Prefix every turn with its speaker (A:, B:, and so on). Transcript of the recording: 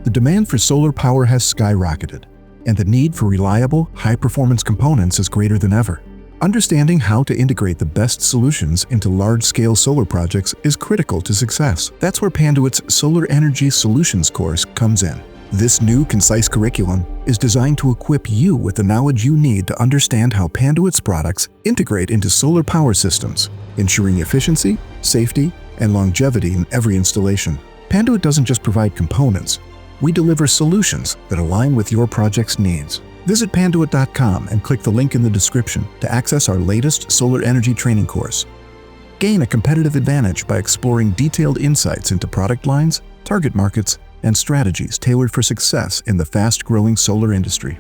A: The demand for solar power has skyrocketed, and the need for reliable, high-performance components is greater than ever. Understanding how to integrate the best solutions into large-scale solar projects is critical to success. That's where Panduit's Solar Energy Solutions course comes in. This new, concise curriculum is designed to equip you with the knowledge you need to understand how Panduit's products integrate into solar power systems, ensuring efficiency, safety, and longevity in every installation. Panduit doesn't just provide components. We deliver solutions that align with your project's needs. Visit Panduit.com and click the link in the description to access our latest solar energy training course. Gain a competitive advantage by exploring detailed insights into product lines, target markets, and strategies tailored for success in the fast-growing solar industry.